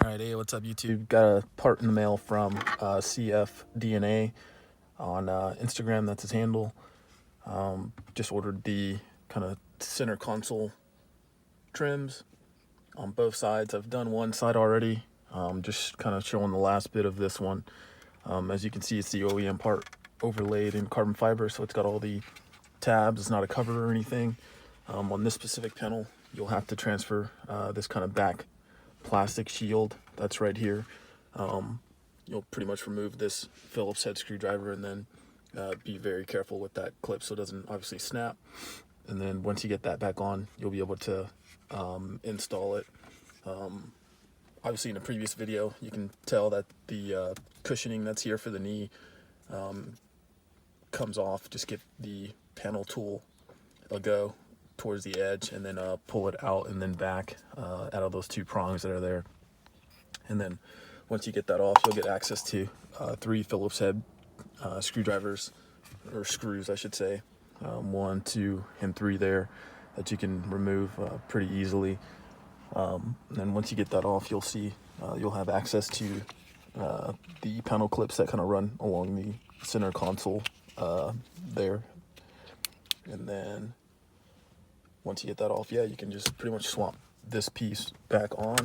Alright, hey, what's up YouTube? Got a part in the mail from CFDNA on Instagram, that's his handle. Just ordered the kind of center console trims on both sides. I've done one side already, just kind of showing the last bit of this one. As you can see, it's the OEM part overlaid in carbon fiber, so it's got all the tabs. It's not a cover or anything. On this specific panel, you'll have to transfer this kind of back plastic shield that's right here. You'll pretty much remove this Phillips head screwdriver and then be very careful with that clip so it doesn't obviously snap. And then once you get that back on, you'll be able to install it. Obviously in the previous video you can tell that the cushioning that's here for the knee comes off. Just get the panel tool, it'll go towards the edge and then pull it out and then back out of those two prongs that are there. And then once you get that off, you'll get access to 3 Phillips head screwdrivers, or screws I should say, 1, 2, and 3 there that you can remove pretty easily. And then once you get that off, you'll see you'll have access to the panel clips that kind of run along the center console there. And then once you get that off, yeah, you can just pretty much swap this piece back on.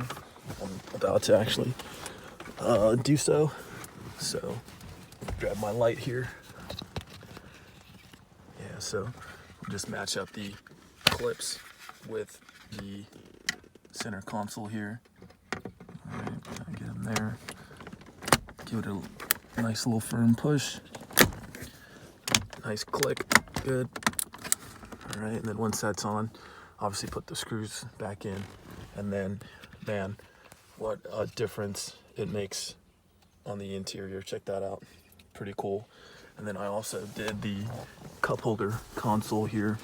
I'm about to actually do so. So grab my light here. Yeah, so just match up the clips with the center console here. All right, get them there. Give it a nice little firm push. Nice click, good. All right, and then once that's on, obviously put the screws back in, and then, man, what a difference it makes on the interior. Check that out, pretty cool. And then I also did the cup holder console here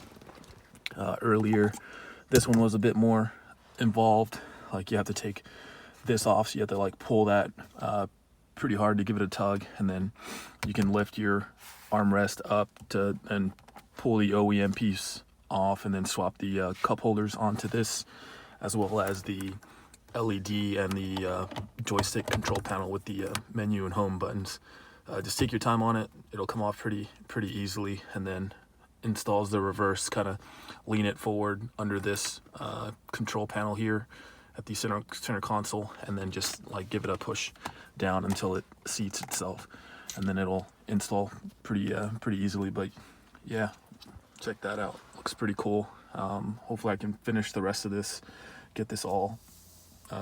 earlier. This one was a bit more involved. Like, you have to take this off, so you have to like pull that pretty hard to give it a tug, and then you can lift your armrest up to and pull the OEM piece off, and then swap the cup holders onto this, as well as the LED and the joystick control panel with the menu and home buttons. Just take your time on it. It'll come off pretty easily, and then installs the reverse. Kind of lean it forward under this control panel here at the center console, and then just like give it a push down until it seats itself, and then it'll install pretty easily. But yeah, check that out, looks pretty cool. Hopefully I can finish the rest of this, get this all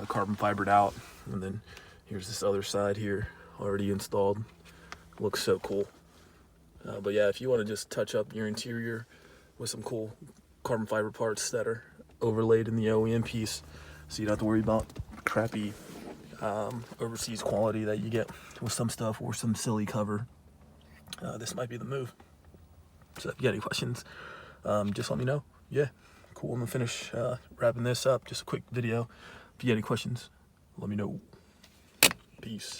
carbon fibered out, and then here's this other side here already installed. Looks so cool. But yeah, if you want to just touch up your interior with some cool carbon fiber parts that are overlaid in the OEM piece, so you don't have to worry about crappy overseas quality that you get with some stuff or some silly cover, this might be the move. So if you got any questions, just let me know. Yeah, cool. I'm gonna finish wrapping this up. Just a quick video. If you got any questions, let me know. Peace.